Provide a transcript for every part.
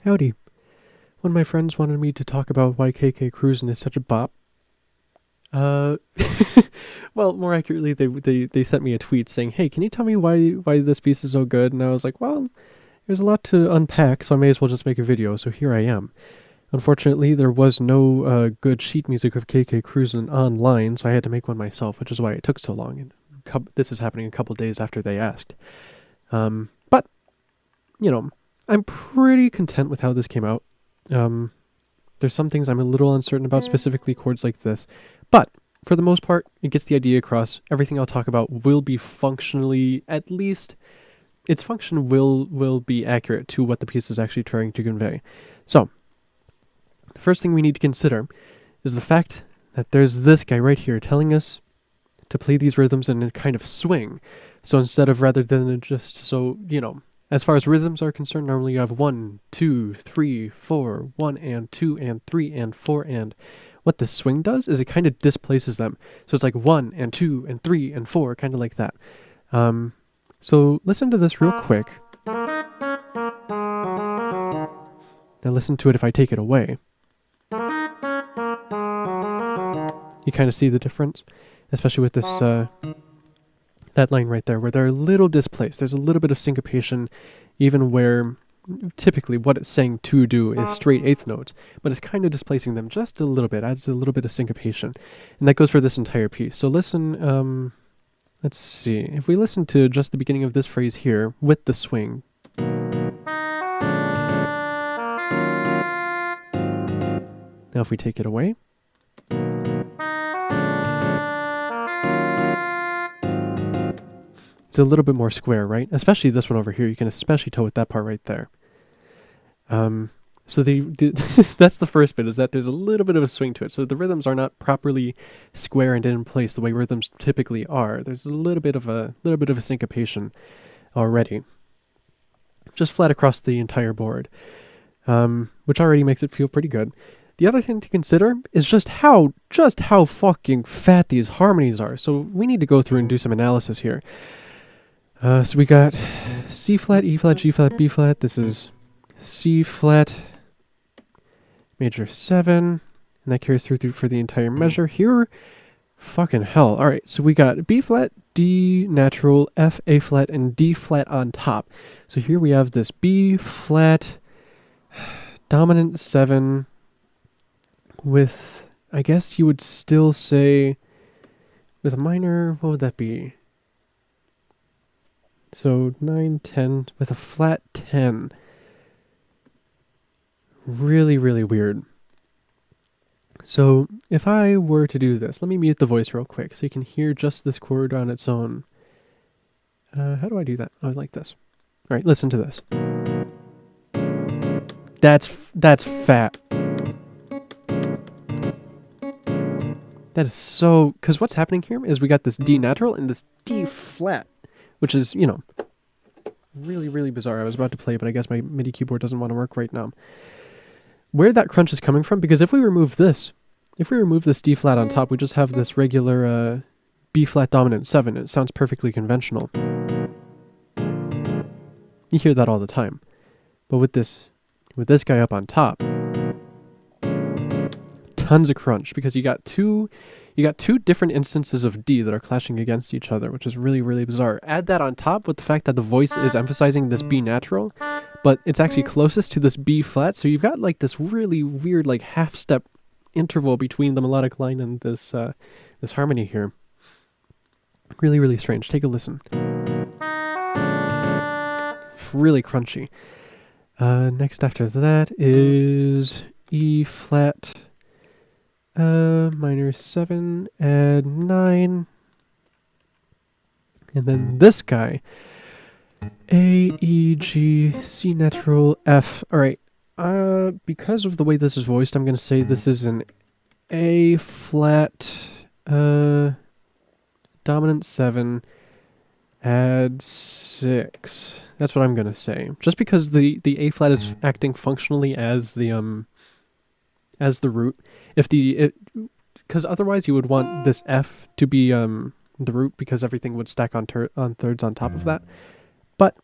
Howdy. One of my friends wanted me to talk about why Cruisin is such a bop. Uh, well, more accurately, they sent me a tweet saying, "Hey, can you tell me why this piece is so good?" And I was like, "Well, there's a lot to unpack, so I may as well just make a video." So here I am. Unfortunately, there was no good sheet music of Cruisin online, so I had to make one myself, which is why it took so long. And this is happening a couple days after they asked. But you know, I'm pretty content with how this came out. Um, there's some things I'm a little uncertain about, specifically chords like this. But for the most part, it gets the idea across. Everything I'll talk about will be functionally, at least its function will be accurate to what the piece is actually trying to convey. So, the first thing we need to consider is the fact that there's this guy right here telling us to play these rhythms in a kind of swing. So instead of rather than just as far as rhythms are concerned, normally you have 1, 2, 3, 4, 1 and 2 and 3 and 4 and. What this swing does is it kind of displaces them. So it's like 1 and 2 and 3 and 4, kind of like that. So listen to this real quick. Now listen to it if I take it away. You kind of see the difference, especially with this that line right there, where they're a little displaced. There's a little bit of syncopation, even where typically what it's saying to do is straight eighth notes, but it's kind of displacing them just a little bit, adds a little bit of syncopation. And that goes for this entire piece. So listen, let's see. If we listen to just the beginning of this phrase here with the swing. Now if we take it away. It's a little bit more square, right? Especially this one over here. You can especially tell with that part right there. So that's the first bit, is that there's a little bit of a swing to it. So the rhythms are not properly square and in place the way rhythms typically are. There's a little bit of a syncopation already, just flat across the entire board, which already makes it feel pretty good. The other thing to consider is just how fucking fat these harmonies are. So we need to go through and do some analysis here. So we got C flat, E flat, G flat, B flat. This is C flat, major 7, and that carries through for the entire measure here. Fucking hell. Alright, so we got B flat, D natural, F, A flat, and D flat on top. So here we have this B flat, dominant 7, with, I guess you would still say, with a minor, what would that be? So 9, 10, with a flat 10. Really, really weird. So if I were to do this, let me mute the voice real quick so you can hear just this chord on its own. How do I do that? Oh, I like this. All right, listen to this. That's fat. That is so, because what's happening here is we got this D natural and this D flat, which is, really, really bizarre. I was about to play, but I guess my MIDI keyboard doesn't want to work right now. Where that crunch is coming from, because if we remove this D flat on top, we just have this regular B flat dominant 7. It sounds perfectly conventional. You hear that all the time. But with this guy up on top, tons of crunch, because you got two different instances of D that are clashing against each other, which is really, really bizarre. Add that on top with the fact that the voice is emphasizing this B natural, but it's actually closest to this B flat, so you've got like this really weird like half-step interval between the melodic line and this this harmony here. Really, really strange. Take a listen. Really crunchy. Next after that is E flat, minor 7, add 9, and then this guy, A, E, G, C natural, F. Alright, because of the way this is voiced, I'm going to say this is an A flat, dominant 7, add 6. That's what I'm going to say. Just because the A flat is acting functionally as the root. Because otherwise you would want this F to be the root, because everything would stack on thirds on top of that. But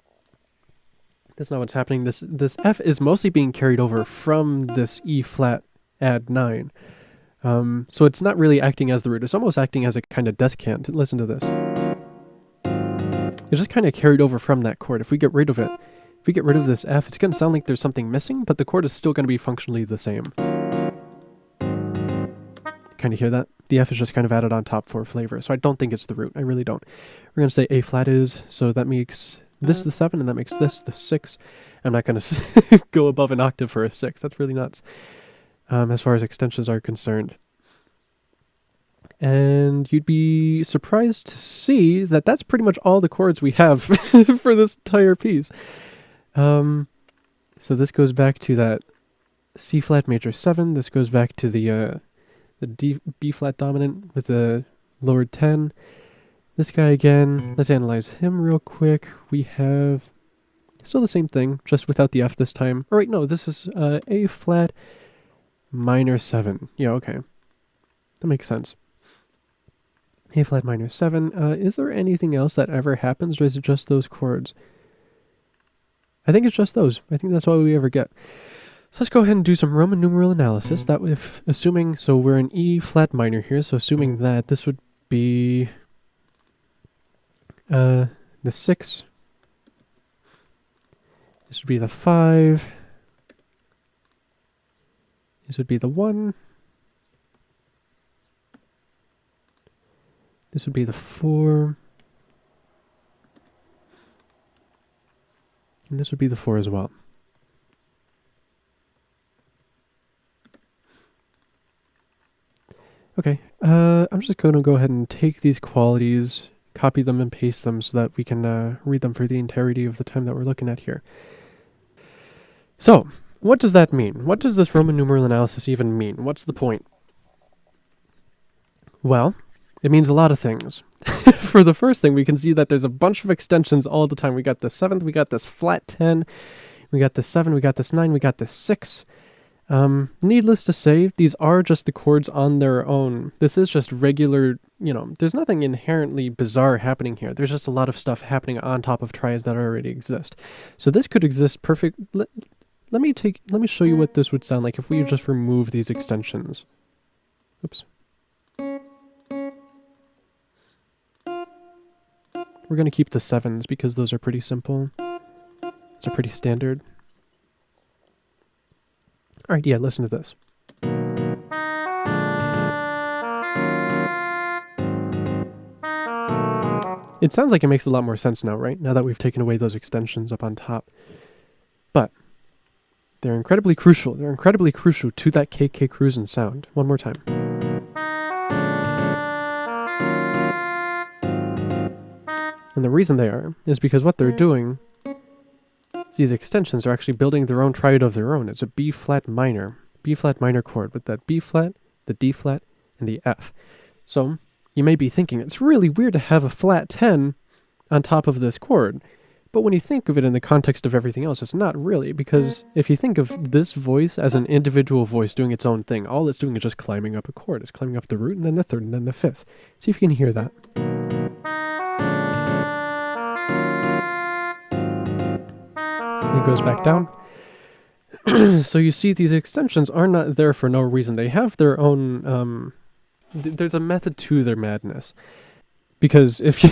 That's not what's happening. This F is mostly being carried over from this E flat add 9. So it's not really acting as the root. It's almost acting as a kind of descant. Listen to this. It's just kind of carried over from that chord. If we get rid of it, if we get rid of this F, it's going to sound like there's something missing, but the chord is still going to be functionally the same. Kind of hear that? The F is just kind of added on top for flavor, so I don't think it's the root. I really don't. We're going to say A flat is, so that makes this the 7, and that makes this the 6. I'm not going to go above an octave for a 6. That's really nuts, as far as extensions are concerned. And you'd be surprised to see that that's pretty much all the chords we have for this entire piece. So this goes back to that C flat major 7. This goes back to the B flat dominant with the lowered 10. This guy again, let's analyze him real quick. We have still the same thing, just without the F this time. All right, no, this is A flat minor 7. Yeah, okay. That makes sense. A flat minor 7. Is there anything else that ever happens, or is it just those chords? I think it's just those. I think that's all we ever get. So let's go ahead and do some Roman numeral analysis. That if assuming, so we're in E flat minor here, so assuming that this would be the 6. This would be the 5. This would be the 1. This would be the 4. And this would be the 4 as well. Okay, I'm just going to go ahead and take these qualities, copy them and paste them so that we can read them for the entirety of the time that we're looking at here. So, what does that mean? What does this Roman numeral analysis even mean? What's the point? Well, it means a lot of things. For the first thing, we can see that there's a bunch of extensions all the time. We got the 7th, we got this flat 10, we got this 7, we got this 9, we got this 6. Needless to say, these are just the chords on their own. This is just regular, there's nothing inherently bizarre happening here. There's just a lot of stuff happening on top of triads that already exist. So this could exist perfect. Let me show you what this would sound like if we just remove these extensions. Oops. We're going to keep the 7s because those are pretty simple. Those are pretty standard. Alright, yeah, listen to this. It sounds like it makes a lot more sense now, right? Now that we've taken away those extensions up on top. But they're incredibly crucial. They're incredibly crucial to that KK Cruisin sound. One more time. And the reason they are is because what they're doing is these extensions are actually building their own triad of their own. It's a B flat minor chord with that B flat, the D flat, and the F. So you may be thinking it's really weird to have a flat 10 on top of this chord. But when you think of it in the context of everything else, it's not really, because if you think of this voice as an individual voice doing its own thing, all it's doing is just climbing up a chord. It's climbing up the root, and then the 3rd, and then the 5th. See if you can hear that. It goes back down. So you see these extensions are not there for no reason. They have their own, there's a method to their madness. Because if you,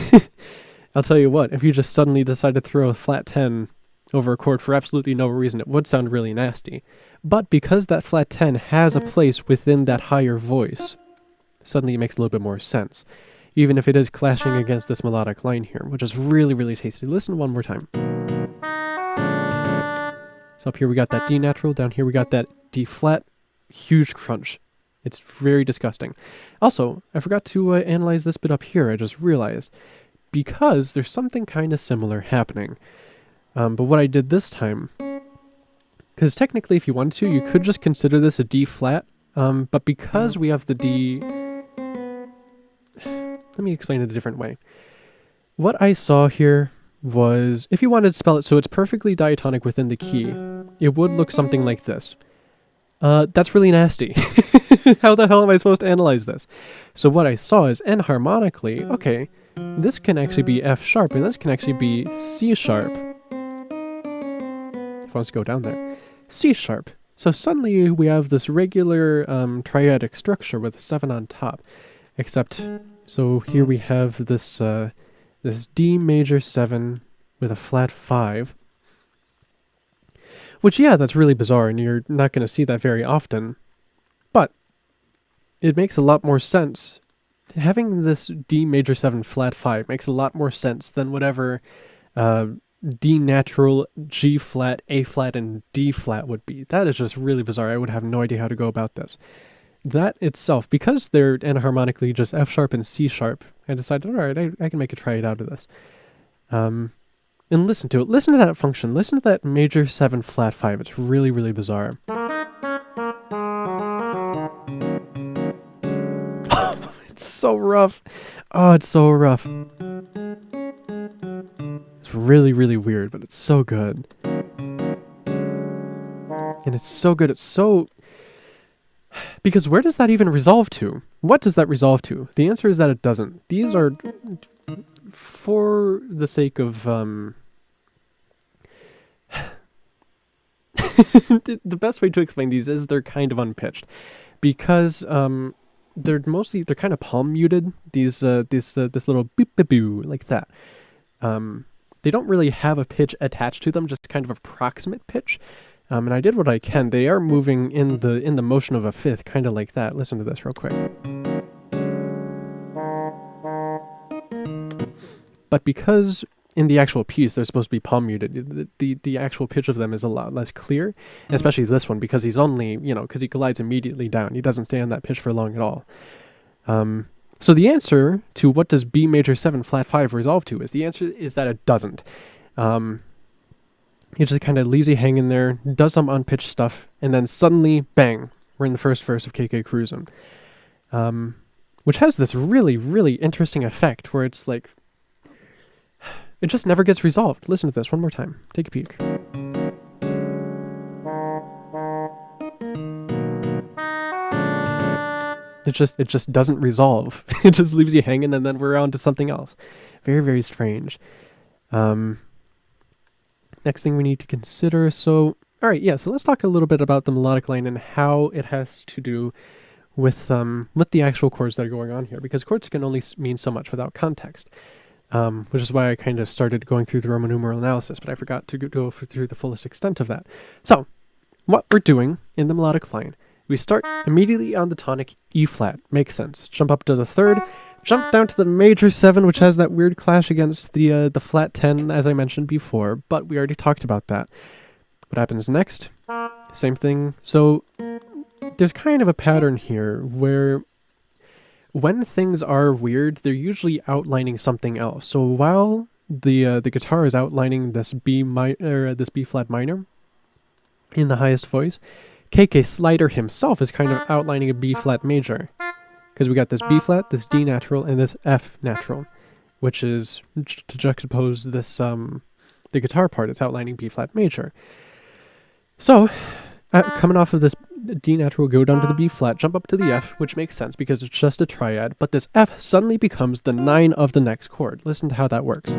I'll tell you what, if you just suddenly decide to throw a flat 10 over a chord for absolutely no reason, it would sound really nasty. But because that flat 10 has a place within that higher voice, suddenly it makes a little bit more sense. Even if it is clashing against this melodic line here, which is really, really tasty. Listen one more time. So up here we got that D natural, down here we got that D flat, huge crunch. It's very disgusting. Also, I forgot to analyze this bit up here, I just realized. Because there's something kind of similar happening. But what I did this time, because technically if you wanted to, you could just consider this a D flat, but because we have the D... Let me explain it a different way. What I saw here was, if you wanted to spell it so it's perfectly diatonic within the key, it would look something like this. That's really nasty. How the hell am I supposed to analyze this? So what I saw is enharmonically, okay, this can actually be F sharp, and this can actually be C sharp. wants to go down there. C sharp. So suddenly we have this regular triadic structure with a 7 on top. Except, so here we have this this D major 7 with a flat 5. Which, yeah, that's really bizarre, and you're not going to see that very often. But it makes a lot more sense. Having this D major 7 flat 5 makes a lot more sense than whatever D natural, G flat, A flat, and D flat would be. That is just really bizarre. I would have no idea how to go about this. That itself, because they're enharmonically just F sharp and C sharp, I decided, alright, I can make a triad out of this. And listen to it. Listen to that function. Listen to that major 7 flat 5. It's really, really bizarre. It's so rough. Oh, it's so rough. It's really, really weird, but it's so good. And it's so good. It's so... Because where does that even resolve to? What does that resolve to? The answer is that it doesn't. These are... For the sake of... the best way to explain these is they're kind of unpitched. Because... they're kind of palm muted. This little beep beep boo like that. They don't really have a pitch attached to them, just kind of approximate pitch. And I did what I can. They are moving in the motion of a fifth, kind of like that. Listen to this real quick. But because in the actual piece they're supposed to be palm muted, the actual pitch of them is a lot less clear, especially this one, because he's only, because he glides immediately down. He doesn't stay on that pitch for long at all. So the answer to what does B major 7 flat 5 resolve to is, the answer is that it doesn't. It just kind of leaves you hanging there, does some unpitched stuff, and then suddenly, bang, we're in the first verse of KK Cruisin'. Which has this really, really interesting effect where it's like, it just never gets resolved. Listen to this one more time. Take a peek. It just doesn't resolve. It just leaves you hanging, and then we're on to something else. Very, very strange. Next thing we need to consider. So, all right, yeah. So let's talk a little bit about the melodic line and how it has to do with the actual chords that are going on here, because chords can only mean so much without context. Which is why I kind of started going through the Roman numeral analysis, but I forgot to go through the fullest extent of that. So, what we're doing in the melodic line, we start immediately on the tonic E flat. Makes sense. Jump up to the third, jump down to the major 7, which has that weird clash against the flat 10, as I mentioned before, but we already talked about that. What happens next? Same thing. So, there's kind of a pattern here where when things are weird, they're usually outlining something else. So while the guitar is outlining this B flat minor in the highest voice, KK Slider himself is kind of outlining a B flat major, because we got this B flat, this D natural, and this F natural, which is to juxtapose this the guitar part. It's outlining B flat major. So coming off of this D natural, go down to the B flat, jump up to the F, which makes sense because it's just a triad, but this F suddenly becomes the 9 of the next chord. Listen to how that works.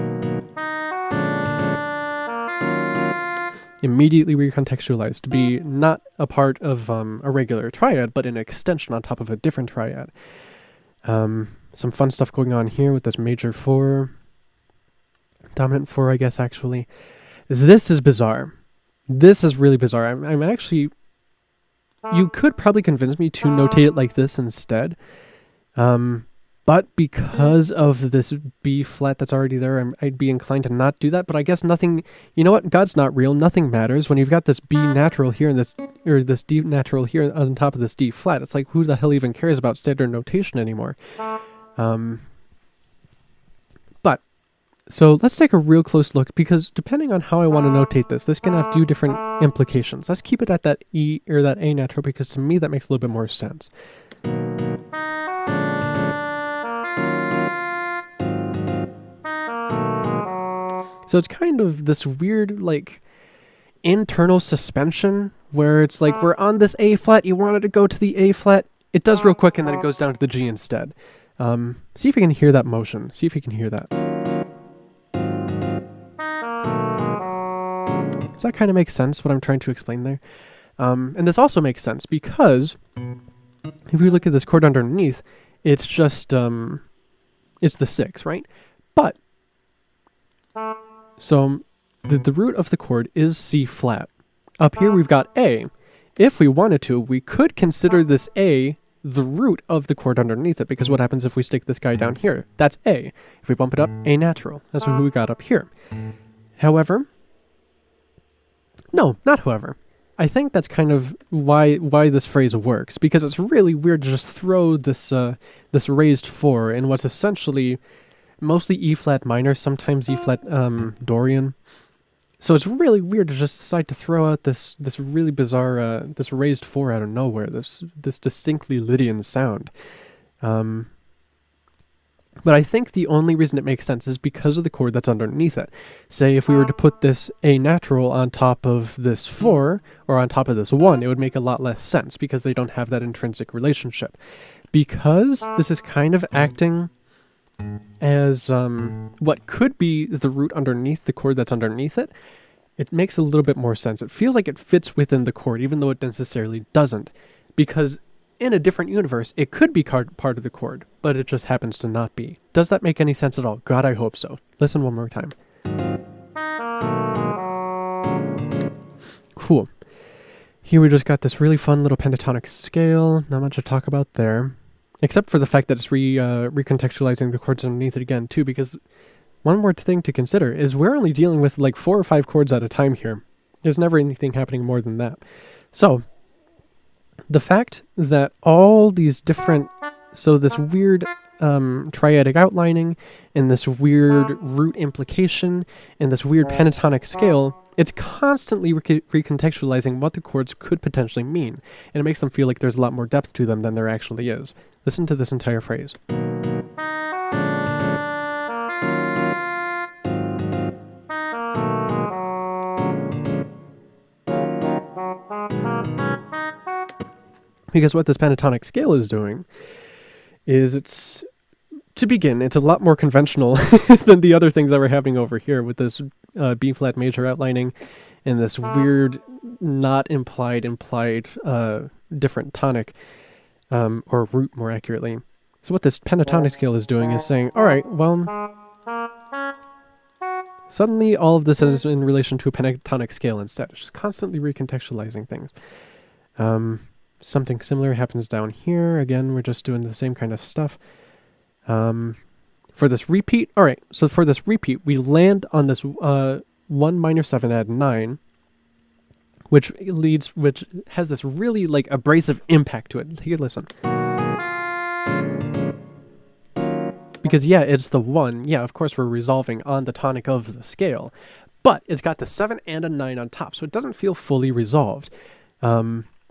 Immediately recontextualized to be not a part of a regular triad, but an extension on top of a different triad. Some fun stuff going on here with this major 4, dominant 4, I guess, actually. This is bizarre. This is really bizarre. I'm actually... You could probably convince me to notate it like this instead. But because of this B flat that's already there, I'd be inclined to not do that. But I guess nothing... You know what? God's not real. Nothing matters. When you've got this B natural here and this D natural here on top of this D flat, it's like, who the hell even cares about standard notation anymore? But... So let's take a real close look, because depending on how I want to notate this can have 2 different implications. Let's keep it at that E or that A natural, because to me that makes a little bit more sense. So it's kind of this weird, like, internal suspension where it's like, we're on this A flat, you wanted to go to the A flat, it does real quick, and then it goes down to the G instead. See if you can hear that motion. See if you can hear that. Does that kind of make sense, what I'm trying to explain there? And this also makes sense because if we look at this chord underneath, it's just, it's the 6, right? But, so the root of the chord is C flat. Up here we've got A. If we wanted to, we could consider this A the root of the chord underneath it, because what happens if we stick this guy down here? That's A. If we bump it up, A natural. That's what we got up here. However, no, not however. I think that's kind of why this phrase works, because it's really weird to just throw this this raised 4 in what's essentially mostly E flat minor, sometimes E flat Dorian. So it's really weird to just decide to throw out this really bizarre this raised 4 out of nowhere, this distinctly Lydian sound. But I think the only reason it makes sense is because of the chord that's underneath it. Say if we were to put this A natural on top of this 4, or on top of this 1, it would make a lot less sense because they don't have that intrinsic relationship. Because this is kind of acting as what could be the root underneath the chord that's underneath it, it makes a little bit more sense. It feels like it fits within the chord, even though it necessarily doesn't. Because in a different universe, it could be part of the chord, but it just happens to not be. Does that make any sense at all? God, I hope so. Listen one more time. Cool. Here we just got this really fun little pentatonic scale. Not much to talk about there. Except for the fact that it's recontextualizing the chords underneath it again, too, because one more thing to consider is we're only dealing with like 4 or 5 chords at a time here. There's never anything happening more than that. So, the fact that all these different, so this weird triadic outlining, and this weird root implication, and this weird pentatonic scale, it's constantly recontextualizing what the chords could potentially mean, and it makes them feel like there's a lot more depth to them than there actually is. Listen to this entire phrase. Because what this pentatonic scale is doing is it's a lot more conventional than the other things that were happening over here with this B flat major outlining and this weird not implied different tonic, or root more accurately. So what this pentatonic scale is doing is saying, all right, well, suddenly all of this is in relation to a pentatonic scale instead. It's just constantly recontextualizing things. Something similar happens down here. Again, we're just doing the same kind of stuff. For this repeat, all right, so for this repeat, we land on this 1 minor 7 add 9, which has this really like abrasive impact to it. Here, listen. Because yeah, it's the 1. Yeah, of course we're resolving on the tonic of the scale, but it's got the 7 and a 9 on top, so it doesn't feel fully resolved.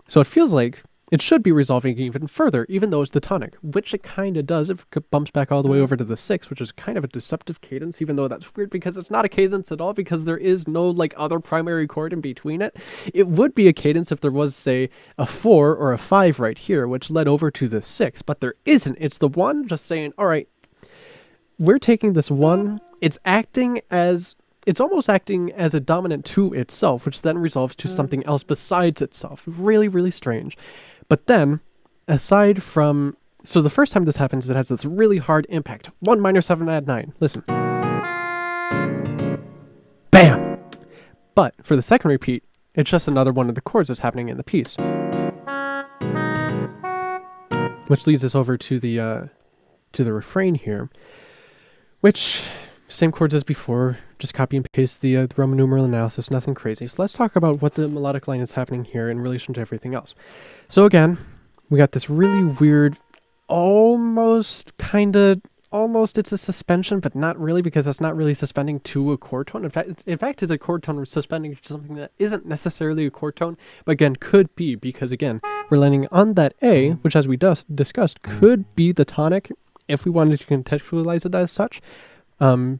So it feels like it should be resolving even further, even though it's the tonic, which it kind of does. It bumps back all the way over to the 6, which is kind of a deceptive cadence, even though that's weird because it's not a cadence at all, because there is no like other primary chord in between it. It would be a cadence if there was, say, a 4 or a 5 right here, which led over to the 6, but there isn't. It's the 1 just saying, all right, we're taking this 1, it's almost acting as a dominant to itself, which then resolves to something else besides itself. Really, really strange. But then, aside from... So the first time this happens, it has this really hard impact. 1 minor 7 add 9. Listen. Bam! But for the second repeat, it's just another one of the chords that's happening in the piece. Which leads us over to the refrain here, which... Same chords as before, just copy and paste the Roman numeral analysis, nothing crazy. So let's talk about what the melodic line is happening here in relation to everything else. So again, we got this really weird, almost it's a suspension, but not really, because it's not really suspending to a chord tone. In fact, it's a chord tone suspending to something that isn't necessarily a chord tone, but again, could be, because again, we're landing on that A, which as we discussed, could be the tonic if we wanted to contextualize it as such.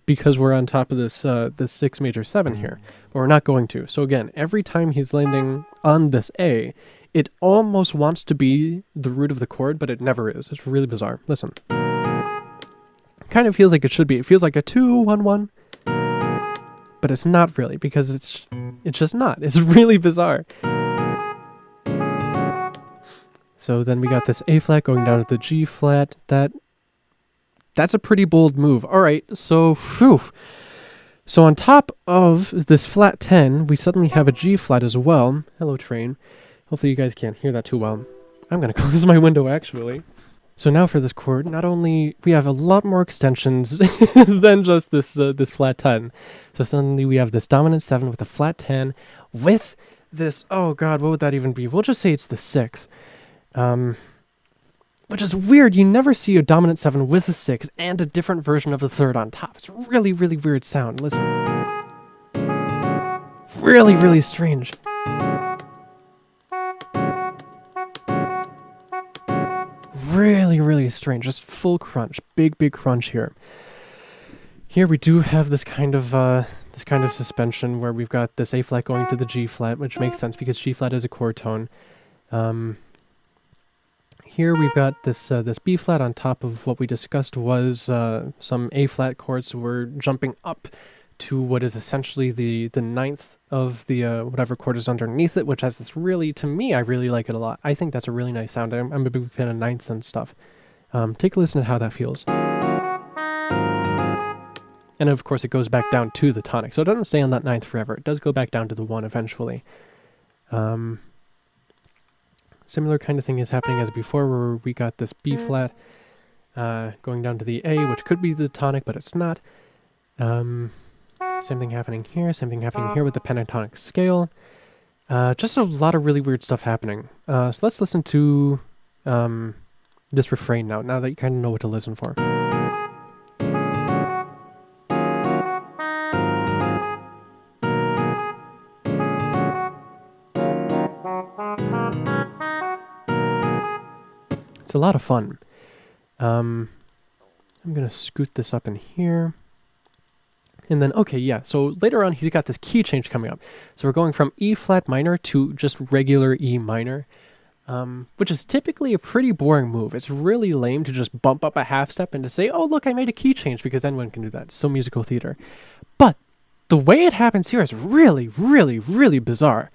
Because we're on top of this 6 major 7 here, but we're not going to. So again, every time he's landing on this A, it almost wants to be the root of the chord, but it never is. It's really bizarre. Listen. Kind of feels like it should be. It feels like a 2-1-1. but it's not really, because it's just not. It's really bizarre. So then we got this A flat going down to the G flat. That's a pretty bold move. All right, so phew. So on top of this flat 10, we suddenly have a G flat as well. Hello, train. Hopefully you guys can't hear that too well. I'm going to close my window, actually. So now for this chord, not only we have a lot more extensions than just this flat 10. So suddenly we have this dominant 7 with a flat 10 with this, oh god, what would that even be? We'll just say it's the 6. Which is weird. You never see a dominant 7 with a 6 and a different version of the third on top. It's a really, really weird sound. Listen. Really, really strange. Really, really strange. Just full crunch. Big, big crunch here. Here we do have this kind of suspension where we've got this A flat going to the G flat, which makes sense because G flat is a chord tone. Here we've got this B flat on top of what we discussed was some A flat chords. We're jumping up to what is essentially the ninth of the whatever chord is underneath it, which has this really, to me, I really like it a lot. I think that's a really nice sound. I'm a big fan of ninths and stuff. Take a listen to how that feels. And of course it goes back down to the tonic. So it doesn't stay on that ninth forever. It does go back down to the 1 eventually. Similar kind of thing is happening as before, where we got this B flat going down to the A, which could be the tonic, but it's not. Same thing happening here, same thing happening here with the pentatonic scale. Just a lot of really weird stuff happening. So let's listen to this refrain now that you kind of know what to listen for. It's a lot of fun. I'm going to scoot this up in here. And then, okay, yeah, so later on he's got this key change coming up. So we're going from E flat minor to just regular E minor, which is typically a pretty boring move. It's really lame to just bump up a half step and to say, oh, look, I made a key change, because anyone can do that. It's so musical theater. But the way it happens here is really, really, really bizarre.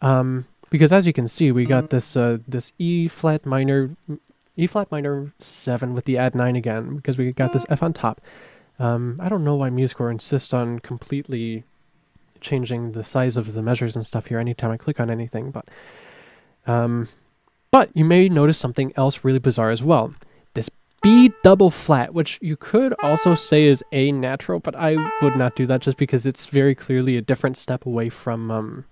Because as you can see, we got this this E flat minor 7 with the add 9 again, because we got this F on top. I don't know why MuseScore insists on completely changing the size of the measures and stuff here anytime I click on anything, but you may notice something else really bizarre as well. This B double flat, which you could also say is A natural, but I would not do that just because it's very clearly a different step away from,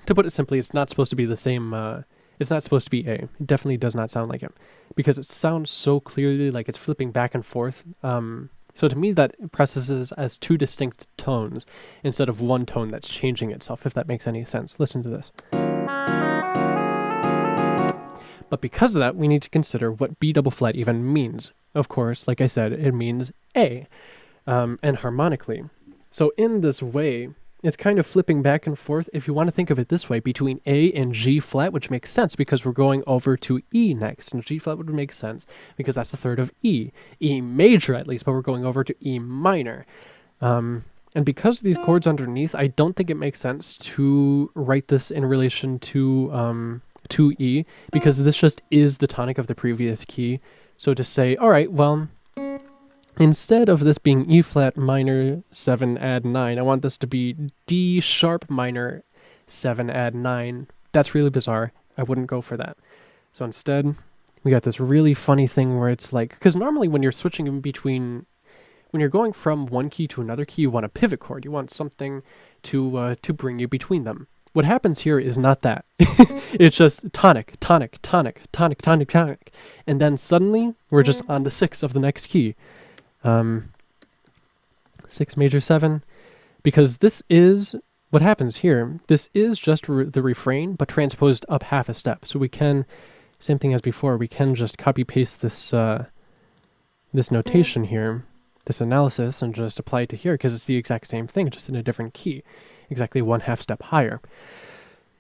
to put it simply, it's not supposed to be the same, it's not supposed to be A. It definitely does not sound like it, because it sounds so clearly like it's flipping back and forth. So to me that processes as two distinct tones instead of one tone that's changing itself, if that makes any sense. Listen to this. But because of that, we need to consider what B double flat even means. Of course, like I said, it means A, and harmonically. So in this way, it's kind of flipping back and forth, if you want to think of it this way, between A and G flat, which makes sense because we're going over to E next, and G flat would make sense because that's the third of E. E major at least, but we're going over to E minor. And because of these chords underneath, I don't think it makes sense to write this in relation to E, because this just is the tonic of the previous key. So to say, all right, well, instead of this being E flat minor 7 add 9, I want this to be D sharp minor 7 add 9. That's really bizarre. I wouldn't go for that. So instead, we got this really funny thing where it's like, because normally when you're switching in between, when you're going from one key to another key, you want a pivot chord. You want something to bring you between them. What happens here is not that. It's just tonic, tonic, tonic, tonic, tonic, tonic. And then suddenly, we're just on the 6 of the next key. 6 major 7, because this is what happens here. This is just the refrain, but transposed up half a step. So we can, same thing as before, we can just copy paste this this notation here, this analysis, and just apply it to here, because it's the exact same thing, just in a different key, exactly 1/2 step higher.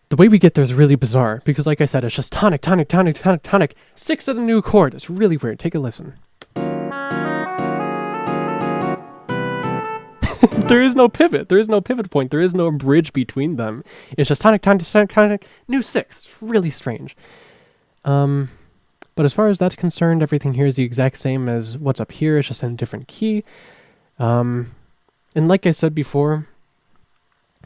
The way we get there is really bizarre, because like I said, it's just tonic, tonic, tonic, tonic, tonic, 6 of the new chord. It's really weird. Take a listen. There is no pivot. There is no pivot point. There is no bridge between them. It's just tonic, tonic, tonic, tonic, new 6. It's really strange. But as far as that's concerned, everything here is the exact same as what's up here. It's just in a different key. And like I said before,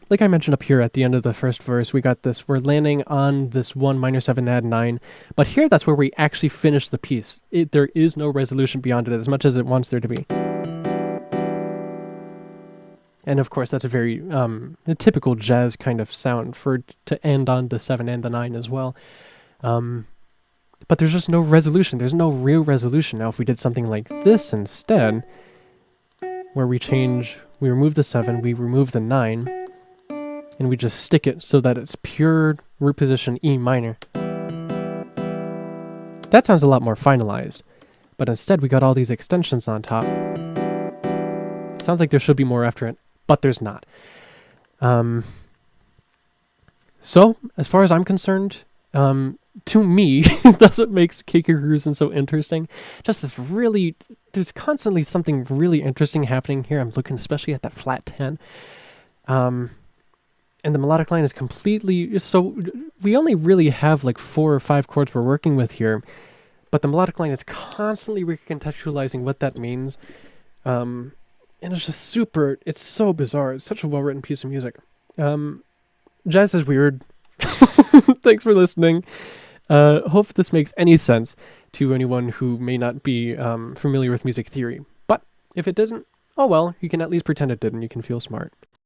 like I mentioned up here at the end of the first verse, we got this, we're landing on this 1 minor 7 add 9. But here, that's where we actually finish the piece. There is no resolution beyond it as much as it wants there to be. And of course, that's a very a typical jazz kind of sound to end on the 7 and the 9 as well. But there's just no resolution. There's no real resolution. Now, if we did something like this instead, where we remove the 7, we remove the 9, and we just stick it so that it's pure root position E minor. That sounds a lot more finalized. But instead, we got all these extensions on top. Sounds like there should be more after it, but there's not. So, as far as I'm concerned, to me, that's what makes KK Cruisin so interesting. Just this really, there's constantly something really interesting happening here. I'm looking especially at that flat 10. And the melodic line is completely, so we only really have like 4 or 5 chords we're working with here, but the melodic line is constantly recontextualizing what that means. And it's just super, it's so bizarre. It's such a well-written piece of music. Jazz is weird. Thanks for listening. Hope this makes any sense to anyone who may not be familiar with music theory. But if it doesn't, oh well, you can at least pretend it did and you can feel smart.